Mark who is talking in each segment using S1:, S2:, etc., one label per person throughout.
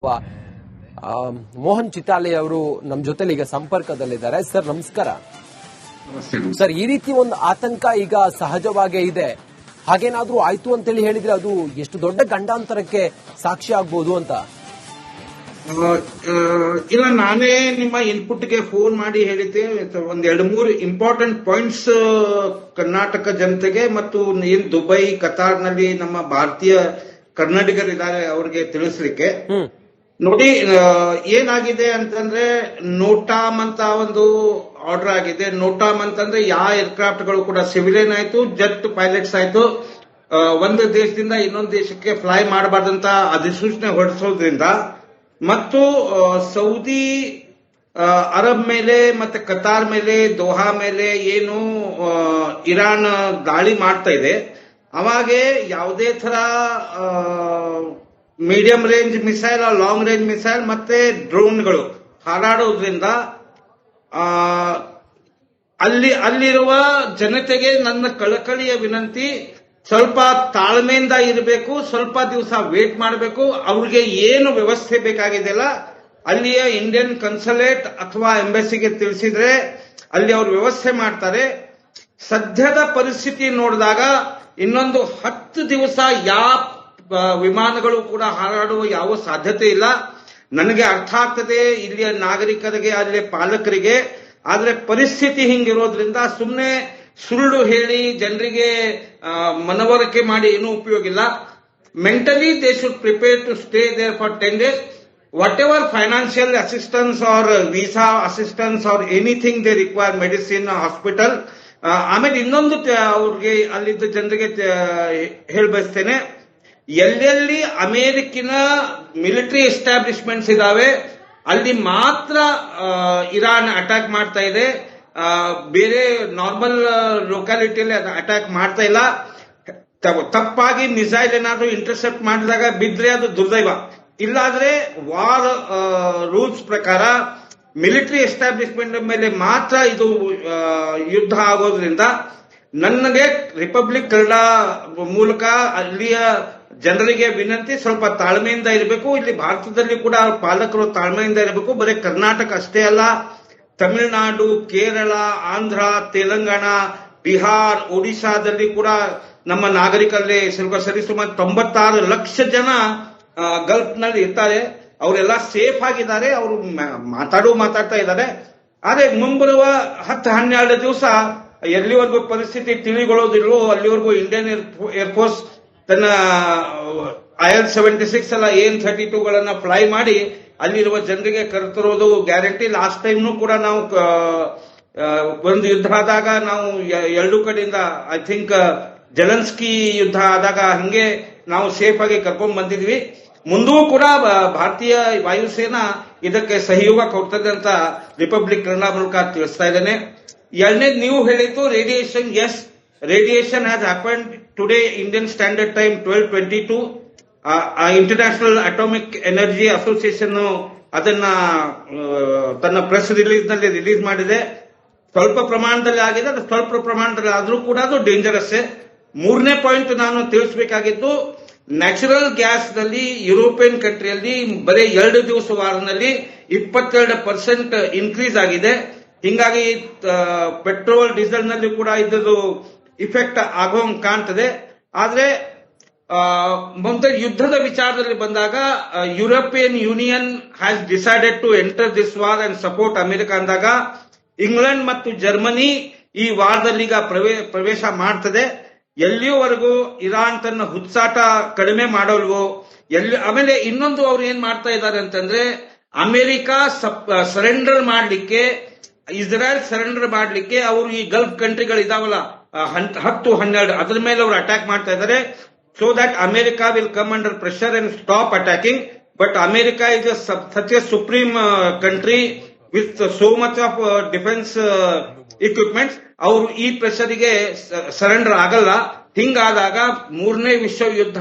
S1: ಆ, ಮೋಹನ್ ಚಿತಾಲೆ ಅವರು ನಮ್ಮ ಜೊತೆಲಿ ಈಗ ಸಂಪರ್ಕದಲ್ಲಿದ್ದಾರೆ. ಸರ್ ನಮಸ್ಕಾರ. ಸರ್, ಈ ರೀತಿ ಒಂದು ಆತಂಕ ಈಗ ಸಹಜವಾಗೇ ಇದೆ. ಹಾಗೇನಾದ್ರೂ ಆಯ್ತು ಅಂತೇಳಿ ಹೇಳಿದ್ರೆ ಅದು ಎಷ್ಟು ದೊಡ್ಡ ಗಂಡಾಂತರಕ್ಕೆ ಸಾಕ್ಷಿ ಆಗ್ಬೋದು ಅಂತ?
S2: ಇಲ್ಲ, ನಾನೇ ನಿಮ್ಮ ಇನ್ಪುಟ್ಗೆ ಫೋನ್ ಮಾಡಿ ಹೇಳಿದ್ದೆ. ಒಂದ್ 2-3 ಇಂಪಾರ್ಟೆಂಟ್ ಪಾಯಿಂಟ್ಸ್ ಕರ್ನಾಟಕ ಜನತೆಗೆ ಮತ್ತು ಏನ್ ದುಬೈ, ಕತಾರ್ನಲ್ಲಿ ನಮ್ಮ ಭಾರತೀಯ ಕನ್ನಡಿಗರಿದ್ದಾರೆ ಅವ್ರಿಗೆ ತಿಳಿಸ್ಲಿಕ್ಕೆ. ನೋಡಿ, ಏನಾಗಿದೆ ಅಂತಂದ್ರೆ ನೋಟಾಮ್ ಅಂತ ಒಂದು ಆರ್ಡರ್ ಆಗಿದೆ. ನೋಟಾಮ್ ಅಂತಂದ್ರೆ ಯಾವ ಏರ್ಕ್ರಾಫ್ಟ್ ಗಳು ಕೂಡ ಸಿವಿಲಿಯನ್ ಆಯ್ತು, ಜೆಟ್ ಪೈಲಟ್ಸ್ ಆಯ್ತು, ಒಂದು ದೇಶದಿಂದ ಇನ್ನೊಂದು ದೇಶಕ್ಕೆ ಫ್ಲೈ ಮಾಡಬಾರ್ದಂತ ಅಧಿಸೂಚನೆ ಹೊರಡಿಸೋದ್ರಿಂದ ಮತ್ತು ಸೌದಿ ಅರಬ್ ಮೇಲೆ ಮತ್ತೆ ಕತಾರ್ ಮೇಲೆ, ದೋಹಾ ಮೇಲೆ ಏನು ಇರಾನ್ ದಾಳಿ ಮಾಡ್ತಾ ಇದೆ, ಅವಾಗೆ ಯಾವುದೇ ತರ medium range missile, long range missile ಮತ್ತೆ ಡ್ರೋನ್ಗಳು ಹಾರಾಡೋದ್ರಿಂದ ಅಲ್ಲಿರುವ ಜನತೆಗೆ ನನ್ನ ಕಳಕಳಿಯ ವಿನಂತಿ, ಸ್ವಲ್ಪ ತಾಳ್ಮೆಯಿಂದ ಇರಬೇಕು, ಸ್ವಲ್ಪ ದಿವಸ ವೇಟ್ ಮಾಡಬೇಕು. ಅವ್ರಿಗೆ ಏನು ವ್ಯವಸ್ಥೆ ಬೇಕಾಗಿದೆಯಲ್ಲ ಅಲ್ಲಿಯ ಇಂಡಿಯನ್ ಕನ್ಸುಲೇಟ್ ಅಥವಾ ಎಂಬಸಿಗೆ ತಿಳಿಸಿದ್ರೆ ಅಲ್ಲಿ ಅವ್ರು ವ್ಯವಸ್ಥೆ ಮಾಡ್ತಾರೆ. ಸದ್ಯದ ಪರಿಸ್ಥಿತಿ ನೋಡಿದಾಗ ಇನ್ನೊಂದು 10 ದಿವಸ ಯಾವ ವಿಮಾನಗಳು ಕೂಡ ಹಾರಾಡುವ ಯಾವ ಸಾಧ್ಯತೆ ಇಲ್ಲ. ನನಗೆ ಅರ್ಥ ಆಗ್ತದೆ ಇಲ್ಲಿಯ ನಾಗರಿಕರಿಗೆ, ಅಲ್ಲಿಯ ಪಾಲಕರಿಗೆ. ಆದ್ರೆ ಪರಿಸ್ಥಿತಿ ಹಿಂಗಿರೋದ್ರಿಂದ ಸುಮ್ಮನೆ ಸುಳ್ಳು ಹೇಳಿ ಜನರಿಗೆ ಮನವರಿಕೆ ಮಾಡಿ ಏನೂ ಉಪಯೋಗ ಇಲ್ಲ. Mentally they should prepare to stay there for 10 days. Whatever financial assistance or visa assistance or anything they require, medicine, hospital. ಆಮೇಲೆ ಇನ್ನೊಂದು ಅವ್ರಿಗೆ ಅಲ್ಲಿದ್ದ ಜನರಿಗೆ ಹೇಳ್ಬಯಸ್ತೇನೆ, ಎಲ್ಲೆಲ್ಲಿ ಅಮೆರಿಕಿನ ಮಿಲಿಟರಿ ಎಸ್ಟಾಬ್ಲಿಷ್ಮೆಂಟ್ಸ್ ಇದಾವೆ ಅಲ್ಲಿ ಮಾತ್ರ ಇರಾನ್ ಅಟ್ಯಾಕ್ ಮಾಡ್ತಾ ಇದೆ. ಬೇರೆ ನಾರ್ಮಲ್ ಲೊಕ್ಯಾಲಿಟಿಯಲ್ಲಿ ಅಟ್ಯಾಕ್ ಮಾಡ್ತಾ ಇಲ್ಲ. ತಪ್ಪಾಗಿ ಮಿಸೈಲ್ ಏನಾದ್ರೂ ಇಂಟರ್ಸೆಪ್ಟ್ ಮಾಡಿದಾಗ ಬಿದ್ರೆ ಅದು ದುರ್ದೈವ. ಇಲ್ಲಾದ್ರೆ ವಾರ್ ರೂಲ್ಸ್ ಪ್ರಕಾರ ಮಿಲಿಟರಿ ಎಸ್ಟಾಬ್ಲಿಷ್ಮೆಂಟ್ ಮೇಲೆ ಮಾತ್ರ ಇದು ಯುದ್ಧ ಆಗೋದ್ರಿಂದ ನನಗೆ ರಿಪಬ್ಲಿಕ್ ಕನ್ನಡ ಮೂಲಕ ಅಲ್ಲಿಯ ಜನರಿಗೆ ವಿನಂತಿ, ಸ್ವಲ್ಪ ತಾಳ್ಮೆಯಿಂದ ಇರಬೇಕು. ಇಲ್ಲಿ ಭಾರತದಲ್ಲಿ ಕೂಡ ಪಾಲಕರು ತಾಳ್ಮೆಯಿಂದ ಇರಬೇಕು. ಬರೀ ಕರ್ನಾಟಕ ಅಷ್ಟೇ ಅಲ್ಲ, ತಮಿಳುನಾಡು, ಕೇರಳ, ಆಂಧ್ರ, ತೆಲಂಗಾಣ, ಬಿಹಾರ್, ಒಡಿಶಾದಲ್ಲಿ ಕೂಡ ನಮ್ಮ ನಾಗರಿಕರಲ್ಲಿ ಸರಿಸುಮಾರು 96 ಲಕ್ಷ ಜನ ಗಲ್ಫ್ ನಲ್ಲಿ ಇರ್ತಾರೆ. ಅವರೆಲ್ಲ ಸೇಫ್ ಆಗಿದ್ದಾರೆ. ಅವರು ಮಾತಾಡ್ತಾ ಇದ್ದಾರೆ. ಆದ್ರೆ ಮುಂಬರುವ 10-12 ದಿವಸ ಎಲ್ಲಿವರೆಗೂ ಪರಿಸ್ಥಿತಿ ತಿಳಿಗೊಳ್ಳೋದಿಲ್ವೋ ಅಲ್ಲಿವರೆಗೂ ಇಂಡಿಯನ್ ಏರ್ಫೋರ್ಸ್ ತನ್ನ IL-76 ಅಲ್ಲ AN-32ಗಳನ್ನ ಫ್ಲೈ ಮಾಡಿ ಅಲ್ಲಿರುವ ಜನರಿಗೆ ಕರೆತರೋದು ಗ್ಯಾರಂಟಿ. ಲಾಸ್ಟ್ ಟೈಮ್ನು ಕೂಡ ನಾವು ಒಂದು ಯುದ್ಧ ಆದಾಗ ನಾವು ಎರಡೂ ಕಡೆಯಿಂದ ಐ ಥಿಂಕ್ ಜೆಲೆನ್ಸ್ಕಿ ಯುದ್ಧ ಆದಾಗ ಹಂಗೆ ನಾವು ಸೇಫ್ ಆಗಿ ಕರ್ಕೊಂಡ್ ಬಂದಿದ್ವಿ. ಮುಂದೂ ಕೂಡ ಭಾರತೀಯ ವಾಯುಸೇನಾ ಇದಕ್ಕೆ ಸಹಯೋಗ ಕೊಡ್ತದೆ ಅಂತ ರಿಪಬ್ಲಿಕ್ ಕನ್ನಡ ಮೂಲಕ ತಿಳಿಸ್ತಾ ಇದ್ದೇನೆ. ಎರಡನೇದು ನೀವು ಹೇಳಿದ್ದು radiation. Yes, radiation has happened today Indian standard time 12:22. International atomic energy association ಅದನ್ನ ತನ್ನ ಪ್ರೆಸ್ ರಿಲೀಸ್ ನಲ್ಲಿ ರಿಲೀಸ್ ಮಾಡಿದೆ. ಸ್ವಲ್ಪ ಪ್ರಮಾಣದಲ್ಲಿ ಆಗಿದೆ, ಅದು ಸ್ವಲ್ಪ ಪ್ರಮಾಣದಲ್ಲಿ ಆದ್ರೂ ಕೂಡ ಅದು ಡೇಂಜರಸ್. ಮೂರನೇ ಪಾಯಿಂಟ್ ನಾನು ತಿಳಿಸಬೇಕಾಗಿದ್ದು, ನ್ಯಾಚುರಲ್ ಗ್ಯಾಸ್ ನಲ್ಲಿ ಯುರೋಪಿಯನ್ ಕಂಟ್ರಿಯಲ್ಲಿ ಬರೀ 2 ದಿವಸ ವಾರದಲ್ಲಿ 22% ಇನ್ಕ್ರೀಸ್ ಆಗಿದೆ. ಹಿಂಗಾಗಿ ಪೆಟ್ರೋಲ್, ಡೀಸೆಲ್ ನಲ್ಲಿ ಕೂಡ ಇದ್ದು ಇಫೆಕ್ಟ್ ಆಗೋಂಗ್ ಕಾಣ್ತದೆ. ಆದ್ರೆ ಮುಂದೆ ಯುದ್ಧದ ವಿಚಾರದಲ್ಲಿ ಬಂದಾಗ European union has decided to enter this war and support America ಅಂದಾಗ ಇಂಗ್ಲೆಂಡ್ ಮತ್ತು ಜರ್ಮನಿ ಈ ವಾರದಲ್ಲಿ ಈಗ ಪ್ರವೇಶ ಮಾಡ್ತದೆ. ಎಲ್ಲಿಯವರೆಗೂ ಇರಾನ್ ತನ್ನ ಹುಚ್ಚಾಟ ಕಡಿಮೆ ಮಾಡೋಲ್ವೋ ಆಮೇಲೆ ಇನ್ನೊಂದು ಅವ್ರು ಏನ್ ಮಾಡ್ತಾ ಇದ್ದಾರೆ ಅಂತಂದ್ರೆ, ಅಮೆರಿಕ ಸರೆಂಡರ್ ಮಾಡ್ಲಿಕ್ಕೆ, ಇಸ್ರೇಲ್ ಸರೆಂಡರ್ ಮಾಡ್ಲಿಕ್ಕೆ ಅವರು ಈ ಗಲ್ಫ್ ಕಂಟ್ರಿಗಳು ಇದಾವಲ್ಲ 10-12 ಅದರ ಮೇಲೆ ಅವರು ಅಟ್ಯಾಕ್ ಮಾಡ್ತಾ ಇದ್ದಾರೆ. So that America will come under pressure and stop attacking. But America is such A supreme country with so much of defence equipments. ಅವರು ಈ ಪ್ರೆಷರ್ಗೆ ಸರೆಂಡರ್ ಆಗಲ್ಲ. ಹಿಂಗಾದಾಗ 3ನೇ ವಿಶ್ವಯುದ್ಧ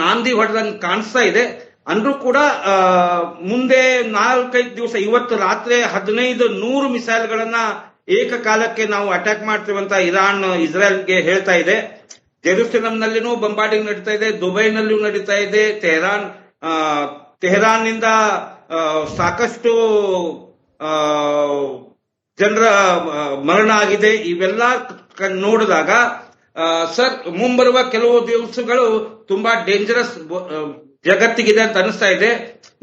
S2: ನಾಂದಿ ಹೊಡೆದಂಗೆ ಕಾಣಿಸ್ತಾ ಇದೆ. ಅಂದ್ರೂ ಕೂಡ ಮುಂದೆ 4-5 ದಿವಸ, ಇವತ್ತು ರಾತ್ರಿ 1500 ಮಿಸೈಲ್ಗಳನ್ನ ಏಕಕಾಲಕ್ಕೆ ನಾವು ಅಟ್ಯಾಕ್ ಮಾಡ್ತೀವಂತ ಇರಾನ್ ಇಸ್ರೇಲ್ಗೆ ಹೇಳ್ತಾ ಇದೆ. ಜೆರುಸಲೆಂನಲ್ಲಿನೂ ಬಂಬಾರ್ಡಿಂಗ್ ನಡೀತಾ ಇದೆ, ದುಬೈನಲ್ಲೂ ನಡೀತಾ ಇದೆ, ತೆಹರಾನ್ ತೆಹರಾನ್ನಿಂದ ಸಾಕಷ್ಟು ಜನರ ಮರಣ ಆಗಿದೆ. ಇವೆಲ್ಲ ನೋಡಿದಾಗ ಸರ್ ಮುಂಬರುವ ಕೆಲವು ದಿವಸಗಳು ತುಂಬಾ ಡೇಂಜರಸ್ ಜಗತ್ತಿಗಿದೆ ಅಂತ ಅನಿಸ್ತಾ ಇದೆ.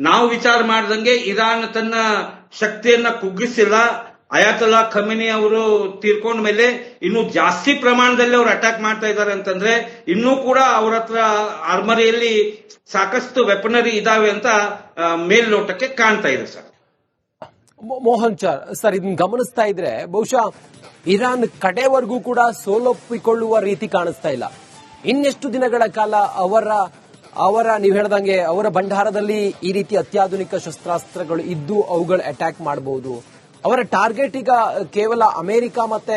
S2: ನಾವು ವಿಚಾರ ಮಾಡಿದಂಗೆ ಇರಾನ್ ತನ್ನ ಶಕ್ತಿಯನ್ನ ಕುಗ್ಗಿಸಿಲ್ಲ. ಅಯಾತುಲ್ಲಾ ಖಮೇನಿ ಅವರು ತೀರ್ಕೊಂಡ ಮೇಲೆ ಇನ್ನು ಜಾಸ್ತಿ ಪ್ರಮಾಣದಲ್ಲಿ ಅವರು ಅಟ್ಯಾಕ್ ಮಾಡ್ತಾ ಇದ್ದಾರೆ ಅಂತಂದ್ರೆ ಇನ್ನೂ ಕೂಡ ಅವ್ರ ಹತ್ರ ಆರ್ಮರಿಯಲ್ಲಿ ಸಾಕಷ್ಟು ವೆಪನರಿ ಇದಾವೆ ಅಂತ ಮೇಲ್ನೋಟಕ್ಕೆ ಕಾಣ್ತಾ ಇದೆ ಸರ್.
S1: ಮೋಹನ್ ಸರ್ ಇದನ್ನ ಗಮನಿಸ್ತಾ ಇದ್ರೆ ಬಹುಶಃ ಇರಾನ್ ಕಡೆವರೆಗೂ ಕೂಡ ಸೋಲೊಪ್ಪಿಕೊಳ್ಳುವ ರೀತಿ ಕಾಣಿಸ್ತಾ ಇಲ್ಲ. ಇನ್ನೆಷ್ಟು ದಿನಗಳ ಕಾಲ ಅವರ ನೀವು ಹೇಳ್ದಂಗೆ ಅವರ ಭಂಡಾರದಲ್ಲಿ ಈ ರೀತಿ ಅತ್ಯಾಧುನಿಕ ಶಸ್ತ್ರಾಸ್ತ್ರಗಳು ಇದ್ದು ಅವುಗಳು ಅಟ್ಯಾಕ್ ಮಾಡಬಹುದು. ಅವರ ಟಾರ್ಗೆಟ್ ಈಗ ಕೇವಲ ಅಮೆರಿಕ ಮತ್ತೆ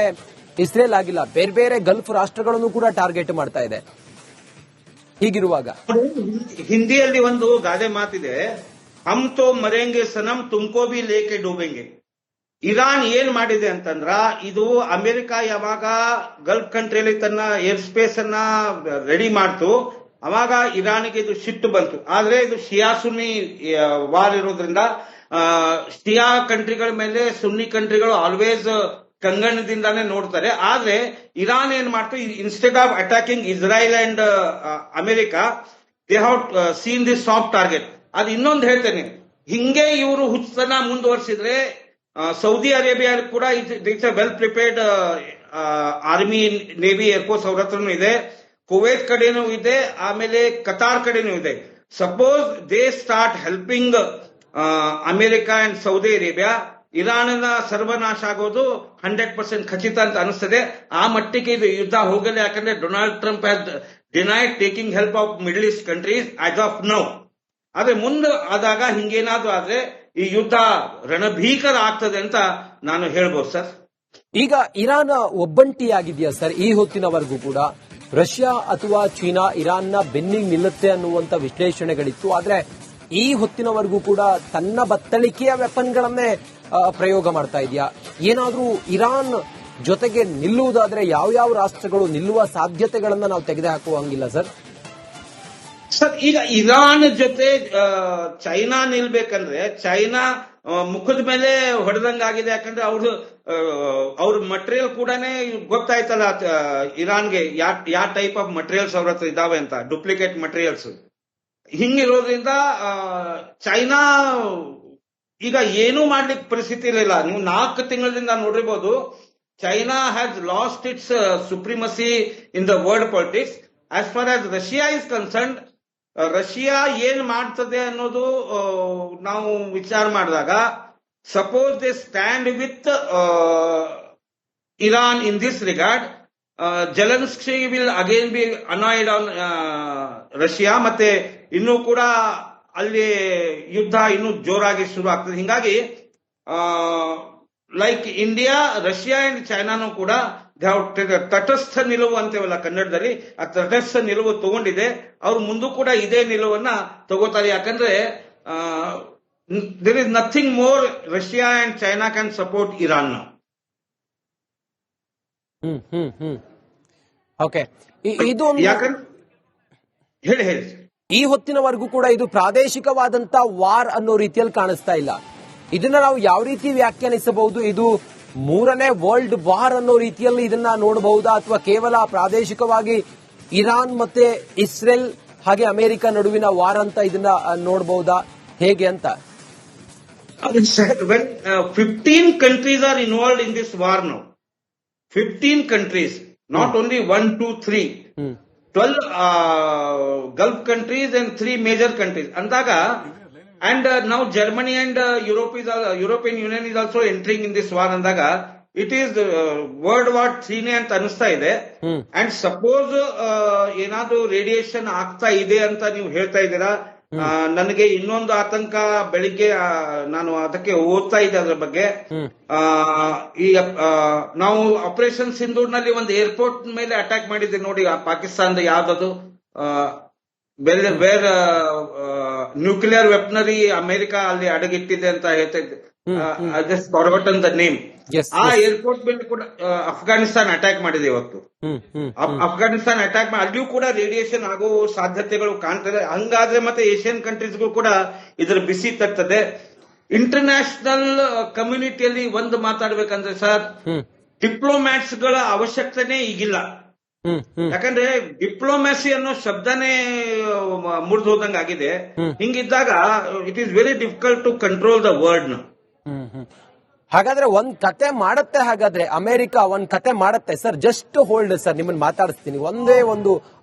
S1: ಇಸ್ರೇಲ್ ಆಗಿಲ್ಲ, ಬೇರೆ ಬೇರೆ ಗಲ್ಫ್ ರಾಷ್ಟ್ರಗಳನ್ನು ಕೂಡ ಟಾರ್ಗೆಟ್ ಮಾಡ್ತಾ ಇದೆ. ಹೀಗಿರುವಾಗ
S2: ಹಿಂದಿಯಲ್ಲಿ ಒಂದು ಗಾದೆ ಮಾತಿದೆ, ಹಮ್ ತೋ ಮರೆಂಗೆ ಸನಂ ತುಮ್ಕೋ ಬಿ ಲೇಕೆ ಡೂಬೆಂಗೆ. ಇರಾನ್ ಏನ್ ಮಾಡಿದೆ ಅಂತಂದ್ರ, ಇದು ಅಮೆರಿಕ ಯಾವಾಗ ಗಲ್ಫ್ ಕಂಟ್ರಿಯಲ್ಲಿ ತನ್ನ ಏರ್ ಸ್ಪೇಸ್ ಅನ್ನ ರೆಡಿ ಮಾಡ್ತು ಅವಾಗ ಇರಾನ್ಗೆ ಇದು ಸಿಟ್ಟು ಬಂತು. ಆದ್ರೆ ಇದು ಶಿಯಾ ಸುನ್ನಿ ವಾರ್ ಇರೋದ್ರಿಂದ ಶಿಯಾ ಕಂಟ್ರಿಗಳ ಮೇಲೆ ಸುನ್ನಿ ಕಂಟ್ರಿಗಳು ಆಲ್ವೇಸ್ ಕಂಗಣದಿಂದಾನೇ ನೋಡ್ತಾರೆ. ಆದ್ರೆ ಇರಾನ್ ಏನ್ ಮಾಡ್ತು, instead of attacking Israel and America, they have seen this soft target. ಅದು ಇನ್ನೊಂದು ಹೇಳ್ತೇನೆ, ಹಿಂಗೆ ಇವರು ಹುಚ್ಚತನ ಮುಂದುವರಿಸಿದ್ರೆ ಸೌದಿ ಅರೇಬಿಯಾ ಕೂಡ it's A well prepared army, navy, air force ಅವ್ರ ಹತ್ರನೂ ಇದೆ, ಕುವೈತ್ ಕಡೆನೂ ಇದೆ, ಆಮೇಲೆ ಕತಾರ್ ಕಡೆನೂ ಇದೆ. Suppose they start helping America and Saudi Arabia, ಇರಾನ್ನ ಸರ್ವನಾಶ ಆಗೋದು 100% ಖಚಿತ ಅಂತ ಅನಿಸ್ತದೆ. ಆ ಮಟ್ಟಿಗೆ ಇದು ಯುದ್ಧ ಹೋಗಲ್ಲ. ಯಾಕಂದ್ರೆ Donald Trump has denied taking help of middle East countries as of now. ಆದ್ರೆ ಮುಂದೆ ಆದಾಗ ಹಿಂಗೇನಾದ್ರೂ ಆದ್ರೆ ಈ ಯುದ್ಧ ರಣಭೀಕರ ಆಗ್ತದೆ ಅಂತ ನಾನು ಹೇಳ್ಬೋದು ಸರ್.
S1: ಈಗ ಇರಾನ್ ಒಬ್ಬಂಟಿಯಾಗಿದೆಯಾ ಸರ್ ಈ ಹೊತ್ತಿನವರೆಗೂ ಕೂಡ? ರಷ್ಯಾ ಅಥವಾ ಚೀನಾ ಇರಾನ್ನ ಬೆನ್ನಿಗೆ ನಿಲ್ಲುತ್ತೆ ಅನ್ನುವಂತ ವಿಶ್ಲೇಷಣೆಗಳಿತ್ತು. ಆದ್ರೆ ಈ ಹೊತ್ತಿನವರೆಗೂ ಕೂಡ ತನ್ನ ಬತ್ತಳಿಕೆಯ ವೆಪನ್ಗಳನ್ನೇ ಪ್ರಯೋಗ ಮಾಡ್ತಾ ಇದೆಯಾ? ಏನಾದ್ರೂ ಇರಾನ್ ಜೊತೆಗೆ ನಿಲ್ಲುವುದಾದ್ರೆ ಯಾವ ರಾಷ್ಟ್ರಗಳು ನಿಲ್ಲುವ ಸಾಧ್ಯತೆಗಳನ್ನ ನಾವು ತೆಗೆದುಹಾಕುವಂಗಿಲ್ಲ ಸರ್?
S2: ಸರ್, ಈಗ ಇರಾನ್ ಜೊತೆ ಚೈನಾ ನಿಲ್ಬೇಕಂದ್ರೆ ಚೈನಾ ಮುಖದ ಮೇಲೆ ಹೊಡೆದಂಗಾಗಿದೆ. ಯಾಕಂದ್ರೆ ಅವ್ರ ಮಟೀರಿಯಲ್ ಕೂಡನೇ ಗೊತ್ತಾಯ್ತಲ್ಲ ಇರಾನ್ಗೆ ಯಾವ ಟೈಪ್ ಆಫ್ ಮಟೀರಿಯಲ್ಸ್ ಅವ್ರ ಹತ್ರ ಇದಾವೆ ಅಂತ, ಡೂಪ್ಲಿಕೇಟ್ ಮಟೀರಿಯಲ್ಸ್. ಹಿಂಗಿರೋದ್ರಿಂದ ಚೈನಾ ಈಗ ಏನೂ ಮಾಡ್ಲಿಕ್ಕೆ ಪರಿಸ್ಥಿತಿ ಇಲ್ಲ. ನೀವು 4 ತಿಂಗಳಿಂದ ನೋಡಿರ್ಬೋದು, China has last it's ಸುಪ್ರಿಮಸಿ in the world politics. As far as Russia is concerned, Russia ಏನ್ ಮಾಡ್ತದೆ ಅನ್ನೋದು ನಾವು ವಿಚಾರ ಮಾಡಿದಾಗ, suppose they stand with Iran in this regard, Zelensky will again B annoyed on Russia, ಮತ್ತೆ ಇನ್ನೂ ಕೂಡ ಅಲ್ಲಿ ಯುದ್ಧ ಇನ್ನೂ ಜೋರಾಗಿ ಶುರು ಆಗ್ತದೆ. ಹಿಂಗಾಗಿ ಲೈಕ್ ಇಂಡಿಯಾ, ರಷ್ಯಾ ಅಂಡ್ ಚೈನಾನು ಕೂಡ ತಟಸ್ಥ ನಿಲುವು ಅಂತೇವಲ್ಲ ಕನ್ನಡದಲ್ಲಿ, ಆ ತಟಸ್ಥ ನಿಲುವು ತಗೊಂಡಿದೆ. ಅವ್ರು ಮುಂದೂ ಕೂಡ ಇದೇ ನಿಲುವನ್ನ ತಗೋತಾರೆ. ಯಾಕಂದ್ರೆ there is nothing more Russia and China can support Iran.
S1: Okay, ಇದು
S2: ಯಾಕಂದ್ರೆ ಹೇಳಿ
S1: ಈ ಹೊತ್ತಿನವರೆಗೂ ಕೂಡ ಇದು ಪ್ರಾದೇಶಿಕವಾದಂತ ವಾರ್ ಅನ್ನೋ ರೀತಿಯಲ್ಲಿ ಕಾಣಿಸ್ತಾ ಇಲ್ಲ. ಇದನ್ನ ನಾವು ಯಾವ ರೀತಿ ವ್ಯಾಖ್ಯಾನಿಸಬಹುದು? ಇದು 3ನೇ ವರ್ಲ್ಡ್ ವಾರ್ ಅನ್ನೋ ರೀತಿಯಲ್ಲಿ ಇದನ್ನ ನೋಡಬಹುದಾ, ಅಥವಾ ಕೇವಲ ಪ್ರಾದೇಶಿಕವಾಗಿ ಇರಾನ್ ಮತ್ತೆ ಇಸ್ರೇಲ್ ಹಾಗೆ ಅಮೆರಿಕ ನಡುವಿನ ವಾರ್ ಅಂತ ಇದನ್ನ ನೋಡಬಹುದಾ, ಹೇಗೆ ಅಂತ?
S2: 15 countries are involved in this war now. 15 countries, not only 1, 2, 3. 12 Gulf countries and 3 major countries. Andaga, and now Germany and European Union is also entering in this war. Andaga, it is World War 3 ne anta anustha ide. And suppose ಏನಾದ್ರೂ radiation ಆಗ್ತಾ ಇದೆ ಅಂತ ನೀವು ಹೇಳ್ತಾ ಇದ್ದೀರಾ, ನನಗೆ ಇನ್ನೊಂದು ಆತಂಕ. ಬೆಳಿಗ್ಗೆ ನಾನು ಅದಕ್ಕೆ ಓದ್ತಾ ಇದ್ದೆ ಅದ್ರ ಬಗ್ಗೆ. ಈ ನಾವು ಆಪರೇಷನ್ ಸಿಂಧೂರ್ನಲ್ಲಿ ಒಂದು ಏರ್ಪೋರ್ಟ್ ಮೇಲೆ ಅಟ್ಯಾಕ್ ಮಾಡಿದ್ದೆ ನೋಡಿ, ಪಾಕಿಸ್ತಾನದ ಯಾವ್ದದು ಬೇರೆ ನ್ಯೂಕ್ಲಿಯರ್ ವೆಪನರಿ ಅಮೆರಿಕ ಅಲ್ಲಿ ಅಡಗಿಟ್ಟಿದೆ ಅಂತ ಹೇಳ್ತಾ ಇದ್ದೆ. Just forgotten the name.
S1: Yes,
S2: ಆ ಏರ್ಪೋರ್ಟ್ ಮೇಲೆ ಕೂಡ ಅಫ್ಘಾನಿಸ್ತಾನ್ ಅಟ್ಯಾಕ್ ಮಾಡಿದೆ ಇವತ್ತು. ಅಫ್ಘಾನಿಸ್ತಾನ್ ಅಟ್ಯಾಕ್ ಅಲ್ಲಿಯೂ ಕೂಡ ರೇಡಿಯೇಷನ್ ಆಗೋ ಸಾಧ್ಯತೆಗಳು ಕಾಣ್ತದೆ. ಹಂಗಾದ್ರೆ ಮತ್ತೆ ಏಷ್ಯನ್ ಕಂಟ್ರೀಸ್ಗೂ ಕೂಡ ಇದರ ಬಿಸಿ ತಗ್ತದೆ. ಇಂಟರ್ನ್ಯಾಷನಲ್ ಕಮ್ಯುನಿಟಿಯಲ್ಲಿ ಒಂದು ಮಾತಾಡ್ಬೇಕಂದ್ರೆ ಸರ್, ಡಿಪ್ಲೊಮ್ಯಾಟ್ಸ್ ಗಳ ಅವಶ್ಯಕತೆನೇ ಈಗಿಲ್ಲ. ಯಾಕಂದ್ರೆ ಡಿಪ್ಲೊಮ್ಯಾಸಿ ಅನ್ನೋ ಶಬ್ದನೇ ಮುರಿದು ಹೋದಂಗ ಆಗಿದೆ. ಹಿಂಗಿದ್ದಾಗ it is very difficult to control the world.
S1: ಹಾಗಾದ್ರೆ ಒಂದ್ ಕತೆ ಮಾಡತ್ತೆ, ಹಾಗಾದ್ರೆ ಅಮೆರಿಕ ಒಂದ್ ಕತೆ ಮಾಡತ್ತೆ ಸರ್. ಜಸ್ಟ್ ಹೋಲ್ಡ್ ಸರ್, ನಿಮ್ಮನ್ನ ಮಾತಾಡಿಸ್ತೀನಿ. ಒಂದೇ ಒಂದು